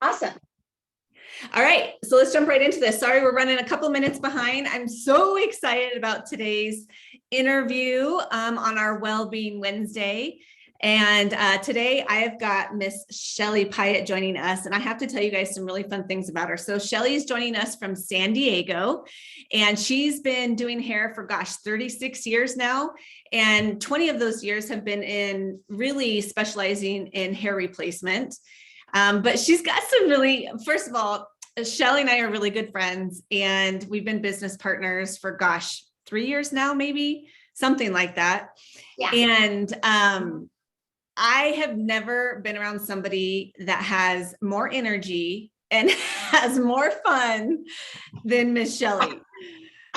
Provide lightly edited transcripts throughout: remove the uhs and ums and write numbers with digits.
Awesome. All right, so let's jump right into this. Sorry, we're running a couple minutes behind. I'm so excited about today's interview on our Wellbeing Wednesday. And today I have got Miss Chele Piatt joining us. And I have to tell you guys some really fun things about her. So Chele is joining us from San Diego, and she's been doing hair for, 36 years now. And 20 of those years have been in really specializing in hair replacement. But she's got some really, first of all, Chele and I are really good friends, and we've been business partners for 3 years now, maybe something like that. Yeah. And I have never been around somebody that has more energy and has more fun than Miss Chele.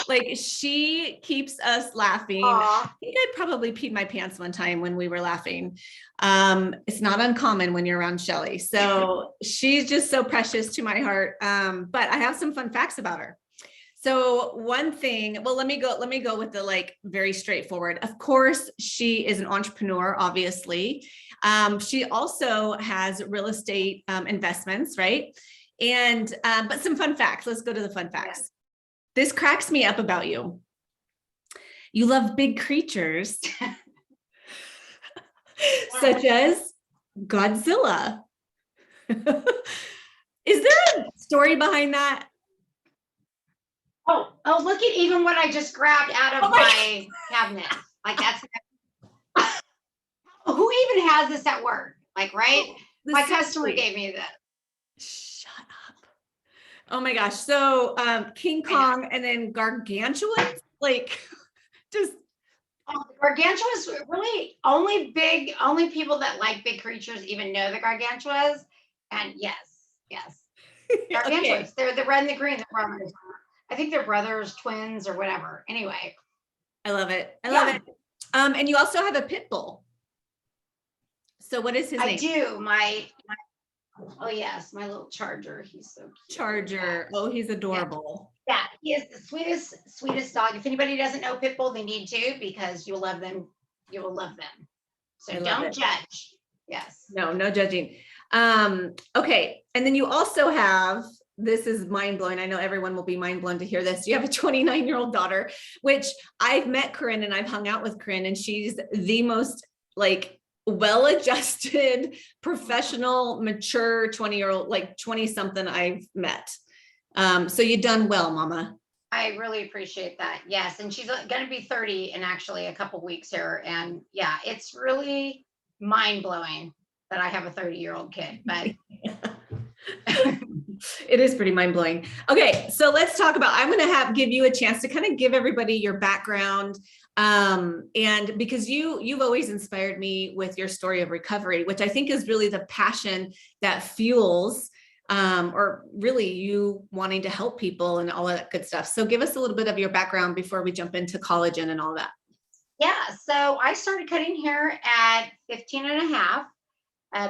Like, she keeps us laughing. Aww. I think I probably peed my pants one time when we were laughing. It's not uncommon when you're around Chele. So she's just so precious to my heart. But I have some fun facts about her. So one thing, well, let me go with the very straightforward. Of course, she is an entrepreneur, obviously. She also has real estate investments, right? And but some fun facts. Let's go to the fun facts. Yeah. This cracks me up about you. You love big creatures, such as Godzilla. Is there a story behind that? Oh, look at even what I just grabbed out of my cabinet. Like, that's, who even has this at work? Like, right? My customer gave me this. Shut up. Oh my gosh. So King Kong and then gargantuans, just. Oh, the gargantuas, really only people that like big creatures even know the gargantuas. And yes. Gargantuas. Okay. They're the red and the green. I think they're brothers, twins, or whatever. Anyway. I love it. I love it. And you also have a pit bull. So what is his name? I do. My oh yes, my little Charger. He's so cute. Charger. Oh, he's adorable. Yeah, he is the sweetest dog. If anybody doesn't know pit bull, they need to, because you'll love them. You will love them. So don't judge. Yes. No judging. Okay. And then you also have, this is mind blowing. I know everyone will be mind blown to hear this. You have a 29-year-old daughter, which I've met Corinne and I've hung out with Corinne, and she's the most well-adjusted, professional, mature 20-year-old, 20-something I've met. So you've done well, Mama. I really appreciate that. Yes. And she's going to be 30 in actually a couple weeks here. And yeah, it's really mind blowing that I have a 30-year-old kid, but it is pretty mind blowing. Okay. So let's talk about, I'm going to give you a chance to kind of give everybody your background. And because you've always inspired me with your story of recovery, which I think is really the passion that fuels or really you wanting to help people and all of that good stuff. So give us a little bit of your background before we jump into collagen and all that. Yeah. So I started cutting hair at 15 and a half.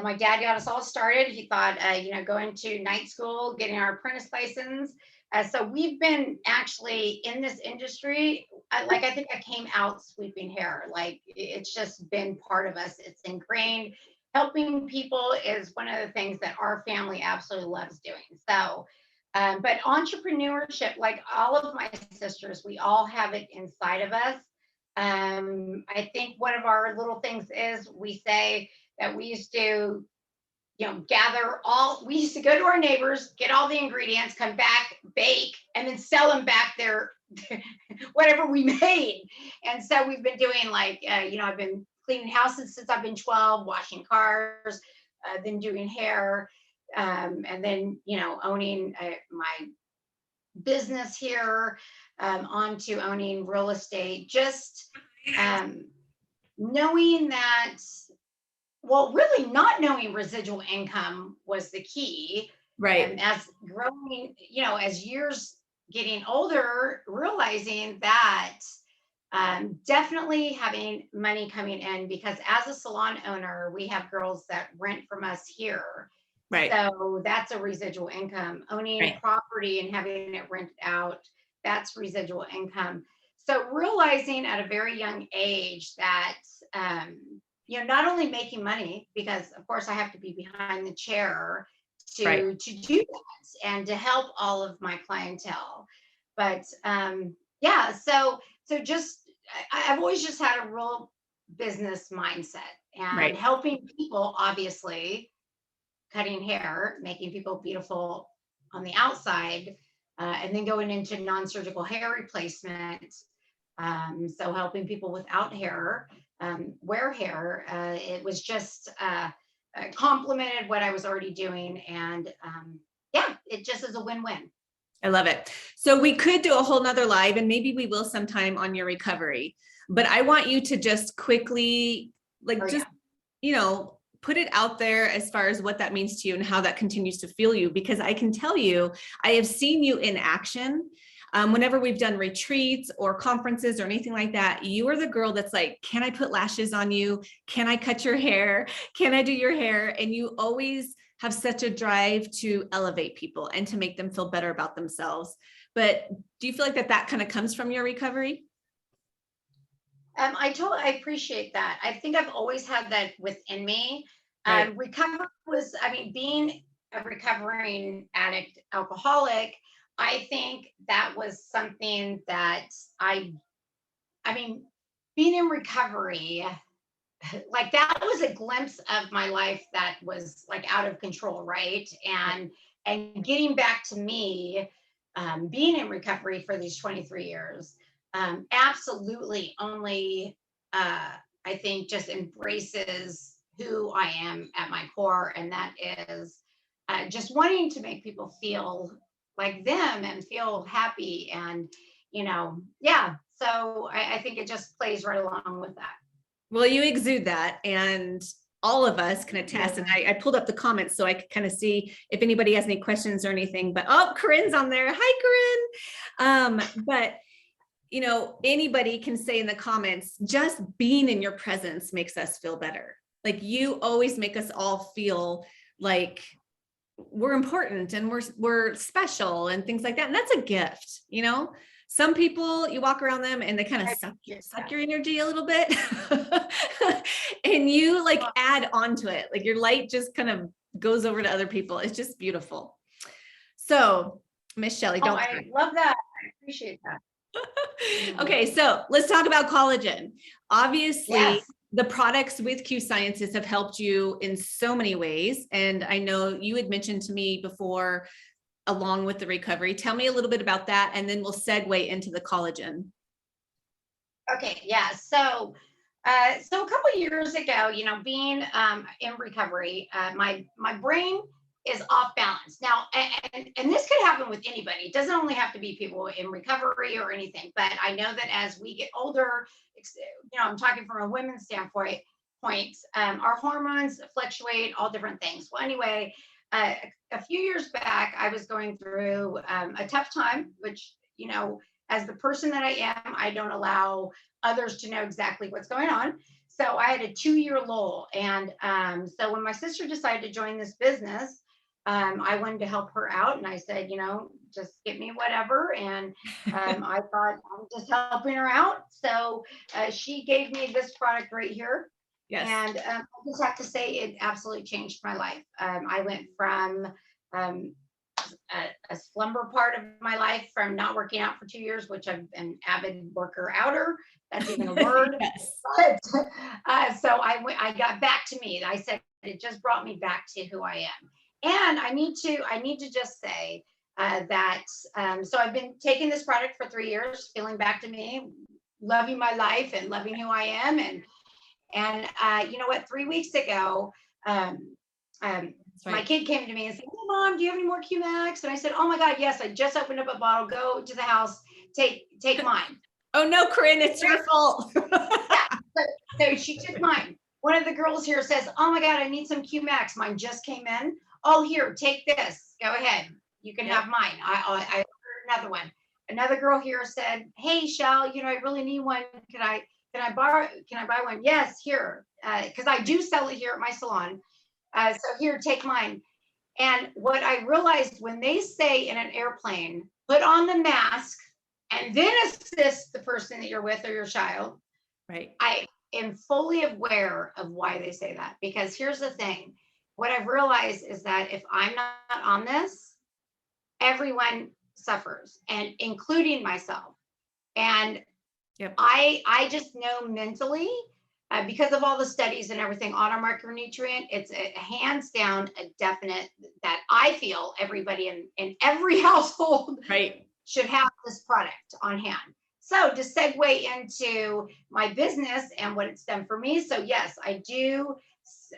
My dad got us all started. He thought, going to night school, getting our apprentice license. So we've been actually in this industry. I think I came out sweeping hair. It's just been part of us. It's ingrained. Helping people is one of the things that our family absolutely loves doing. So, but entrepreneurship, like all of my sisters, we all have it inside of us. I think one of our little things is we say that we used to, we used to go to our neighbors, get all the ingredients, come back, bake, and then sell them back their whatever we made. And so we've been doing I've been cleaning houses since I've been 12, washing cars, then doing hair, and then, owning my business here, onto owning real estate, just knowing that, really not knowing residual income was the key. Right. And as growing, as years getting older, realizing that definitely having money coming in, because as a salon owner, we have girls that rent from us here. Right. So that's a residual income. Owning property and having it rented out, that's residual income. So realizing at a very young age that, not only making money, because of course I have to be behind the chair Right. to do that and to help all of my clientele. But yeah, so just I've always just had a real business mindset and Right. helping people, obviously, cutting hair, making people beautiful on the outside, and then going into non-surgical hair replacement. So helping people without hair wear hair. It was just complemented what I was already doing, and yeah, it just is a win-win. I love it. So we could do a whole nother live, and maybe we will sometime on your recovery, but I want you to just quickly, like, Oh just, yeah. put it out there as far as what that means to you and how that continues to feel you, because I can tell you, I have seen you in action. Whenever we've done retreats or conferences or anything like that, you are the girl that's like, can I put lashes on you? Can I cut your hair? Can I do your hair? And you always have such a drive to elevate people and to make them feel better about themselves. But do you feel like that kind of comes from your recovery? I appreciate that. I think I've always had that within me. Right. Recovery was, I mean, being a recovering addict, alcoholic, I think that was something that I mean, being in recovery, like that was a glimpse of my life that was like out of control, right? And getting back to me, being in recovery for these 23 years, absolutely only I think just embraces who I am at my core, and that is just wanting to make people feel like them and feel happy, and yeah. So I think it just plays right along with that. Well, you exude that, and all of us can attest. And I pulled up the comments so I could kind of see if anybody has any questions or anything. But oh, Corinne's on there. Hi, Corinne. But anybody can say in the comments, just being in your presence makes us feel better. Like, you always make us all feel like we're important and we're special and things like that. And that's a gift. Some people, you walk around them and they kind of suck your energy a little bit. And you like add on to it. Like, your light just kind of goes over to other people. It's just beautiful. So, Miss Shelley, don't I cry. love that. I appreciate that. Okay, so let's talk about collagen. Obviously, Yes. the products with Q Sciences have helped you in so many ways. And I know you had mentioned to me before, along with the recovery. Tell me a little bit about that, and then we'll segue into the collagen. Okay. Yeah. So a couple years ago, being in recovery, my brain is off balance now, and this could happen with anybody. It doesn't only have to be people in recovery or anything. But I know that as we get older, I'm talking from a women's standpoint. Our hormones fluctuate, all different things. Well, anyway, uh, a few years back, I was going through a tough time, which as the person that I am, I don't allow others to know exactly what's going on. So I had a 2-year lull. And so when my sister decided to join this business, I wanted to help her out. And I said, just get me whatever. And I thought I'm just helping her out. So she gave me this product right here. Yes. And I just have to say, it absolutely changed my life. I went from a slumber part of my life, from not working out for 2 years, which I've been avid worker outer. That's even a word. Yes. But so I got back to me. I said it just brought me back to who I am. And I need to just say that so I've been taking this product for 3 years, feeling back to me, loving my life and loving who I am. And you know what? 3 weeks ago, my kid came to me and said, "Hey, Mom, do you have any more QMax?" And I said, "Oh my God, yes! I just opened up a bottle. Go to the house, take mine." Oh no, Corinne, it's your fault. Yeah. So she took mine. One of the girls here says, "Oh my God, I need some QMax. Mine just came in. Oh, here, take this. Go ahead. You can have mine." I ordered another one. Another girl here said, "Hey, Shell, I really need one. Can I buy one?" "Yes, here." Because I do sell it here at my salon. So here, take mine. And what I realized, when they say in an airplane, put on the mask and then assist the person that you're with or your child, Right. I am fully aware of why they say that. Because here's the thing, what I've realized is that if I'm not on this, everyone suffers, and including myself. And Yep. I just know mentally, because of all the studies and everything on our micronutrient, it's a hands down a definite that I feel everybody in every household Right. should have this product on hand. So to segue into my business and what it's done for me, so yes, I do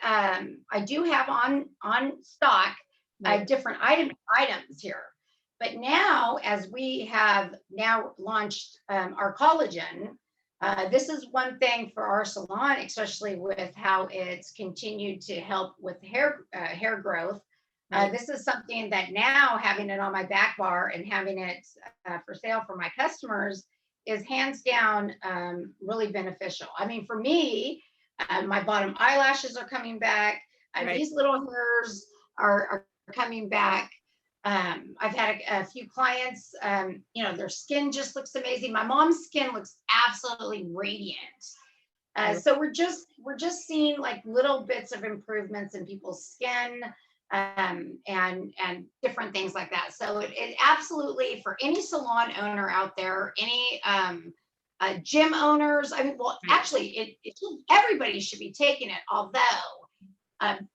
have on stock Right. different items here. But now, as we have now launched our collagen, this is one thing for our salon, especially with how it's continued to help with hair growth. Right. This is something that now having it on my back bar and having it for sale for my customers is hands down really beneficial. I mean, for me, my bottom eyelashes are coming back. Right. These little hairs are coming back. I've had a few clients, their skin just looks amazing. My mom's skin looks absolutely radiant. So we're just seeing like little bits of improvements in people's skin, and different things like that. So it absolutely, for any salon owner out there, any gym owners. I mean, well, Right. actually, everybody should be taking it. Although,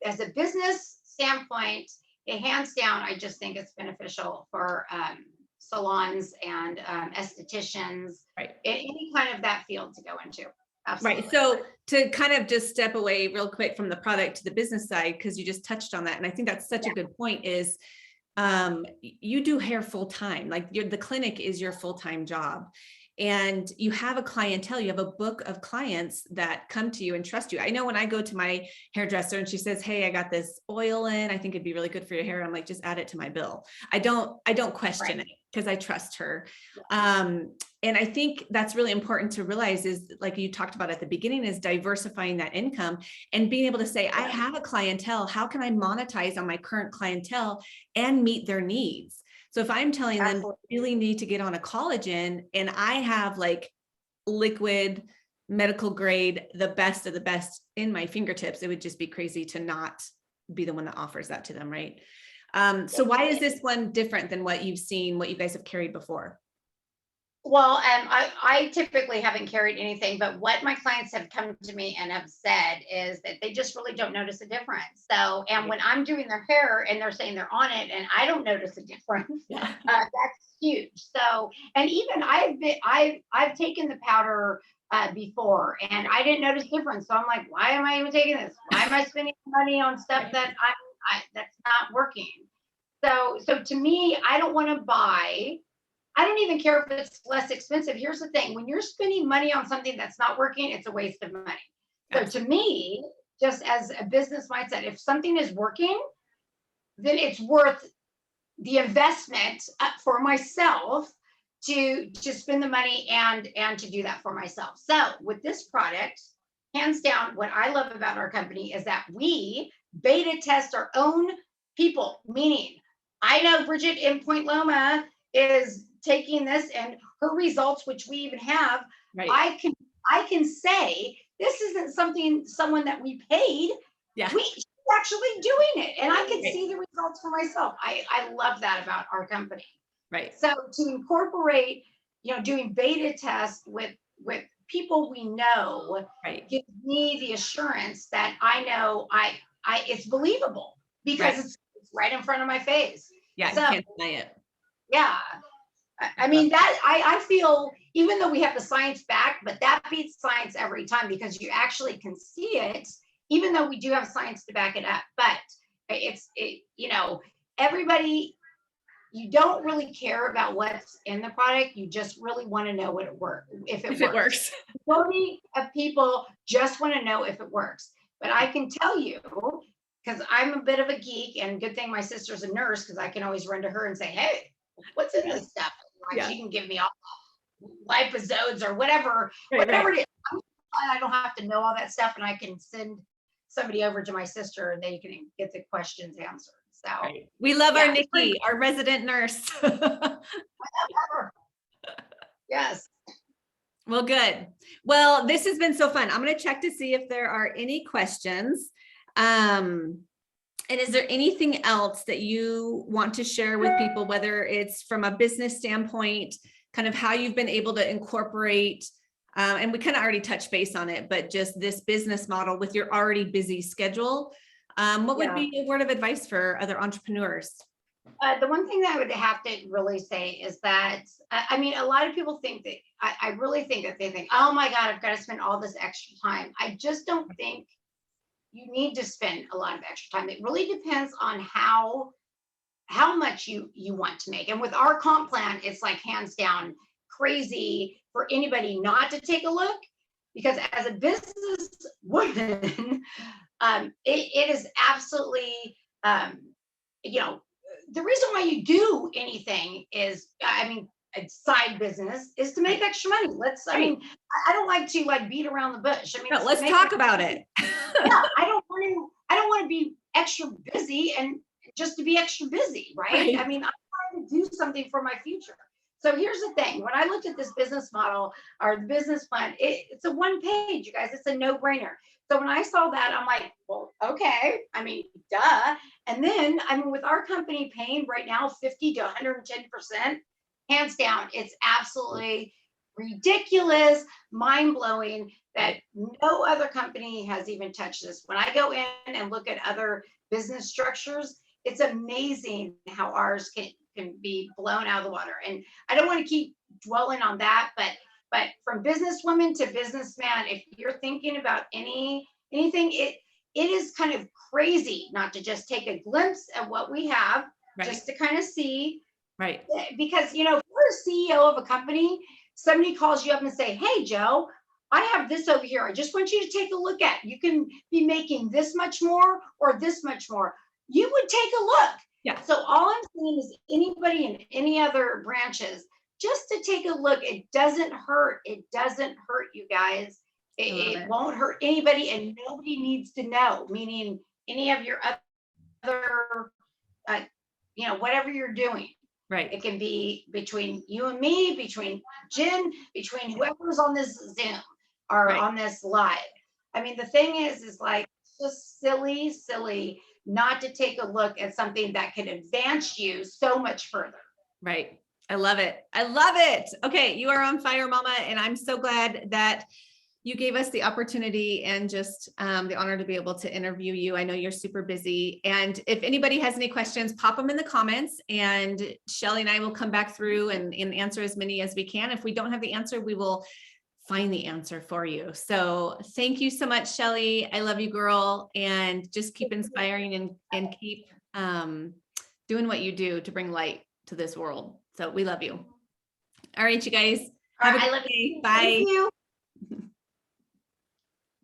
as a business standpoint, hands down, I just think it's beneficial for salons and estheticians, Right. any kind of that field to go into. Absolutely. Right. So to kind of just step away real quick from the product to the business side, because you just touched on that. And I think that's such a good point is you do hair full time, like the clinic is your full-time job. And you have a clientele, you have a book of clients that come to you and trust you. I know when I go to my hairdresser and she says, hey, I got this oil in, I think it'd be really good for your hair. I'm like, just add it to my bill. I don't question Right. it because I trust her. And I think that's really important to realize is, like you talked about at the beginning, is diversifying that income and being able to say, I have a clientele, how can I monetize on my current clientele and meet their needs? So if I'm telling them they really need to get on a collagen and I have like liquid medical grade, the best of the best in my fingertips, it would just be crazy to not be the one that offers that to them. Right. So why is this one different than what you've seen, what you guys have carried before? Well, I typically haven't carried anything, but what my clients have come to me and have said is that they just really don't notice a difference. So, and when I'm doing their hair and they're saying they're on it and I don't notice a difference, Yeah. that's huge. So, and even I've taken the powder before and I didn't notice difference. So I'm like, why am I even taking this? Why am I spending money on stuff that that's not working? So to me, I don't want to buy. I don't even care if it's less expensive. Here's the thing: when you're spending money on something that's not working, it's a waste of money. So to Absolutely. me, just as a business mindset, if something is working, then it's worth the investment for myself to spend the money and to do that for myself. So with this product, hands down, what I love about our company is that we beta test our own people, meaning I know Bridget in Point Loma is taking this and her results, which we even have, Right. I can say this isn't someone that we paid. Yeah. She's actually doing it, and I can Right. see the results for myself. I love that about our company. Right. So to incorporate, doing beta tests with people we know Right. gives me the assurance that I know it's believable because Right. it's right in front of my face. Yeah. You So can't deny it. yeah, I mean that I feel, even though we have the science back, but that beats science every time because you actually can see it, even though we do have science to back it up. But everybody, you don't really care about what's in the product. You just really want to know if it If it works. works. Majority of people just want to know if it works. But I can tell you, because I'm a bit of a geek, and good thing my sister's a nurse, because I can always run to her and say, hey, what's in this stuff? Like Yeah. she can give me all liposomes or whatever, Right. whatever it is. I don't have to know all that stuff, and I can send somebody over to my sister, and they can get the questions answered. So Right. We love yeah, our Nikki, our resident nurse. yes. Well, good. Well, this has been so fun. I'm going to check to see if there are any questions. And is there anything else that you want to share with people, whether it's from a business standpoint, kind of how you've been able to incorporate, and we kind of already touched base on it, but just this business model with your already busy schedule? What would be a word of advice for other entrepreneurs? The one thing that I would have to really say is that, I mean, a lot of people think that, I really think that they think, oh my God, I've got to spend all this extra time. I just don't think you need to spend a lot of extra time. It really depends on how much you want to make. And with our comp plan, it's like hands down crazy for anybody not to take a look, because as a business woman, it is absolutely, you know, the reason why you do anything is, I mean, a side business is to make extra money. I mean, I don't like to like beat around the bush. I mean, no, let's talk about it. Yeah, I don't want to be extra busy and just to be extra busy, right? I mean, I'm trying to do something for my future. So here's the thing. When I looked at this business model or the business plan, it's a one page, you guys. It's a no-brainer. So when I saw that, I'm like, well, okay. I mean, duh. And then, I mean, with our company paying right now 50 to 110%, hands down, it's absolutely ridiculous, mind-blowing that no other company has even touched this. When I go in and look at other business structures, it's amazing how ours can be blown out of the water. And I don't want to keep dwelling on that, but from businesswoman to businessman, if you're thinking about anything, it is kind of crazy not to just take a glimpse at what we have, just to kind of see. Right. Because, you know, if you're a CEO of a company, somebody calls you up and say, hey, Joe, I have this over here. I just want you to take a look at. You can be making this much more or this much more. You would take a look. Yeah. So all I'm saying is anybody in any other branches, just to take a look. It doesn't hurt. It doesn't hurt, you guys. It won't hurt anybody, and nobody needs to know, meaning any of your other, you know, whatever you're doing. Right. It can be between you and me, between Jen, between whoever's on this Zoom or on this live. I mean, the thing is like, just silly not to take a look at something that can advance you so much further. Right. I love it. I love it. Okay. You are on fire, Mama. And I'm so glad that you gave us the opportunity and just the honor to be able to interview you. I know you're super busy. And if anybody has any questions, pop them in the comments and Chele and I will come back through and answer as many as we can. If we don't have the answer, we will find the answer for you. So thank you so much, Chele. I love you, girl. And just keep inspiring and keep doing what you do to bring light to this world. So we love you. All right, you guys. Have a good day. Bye. Thank you.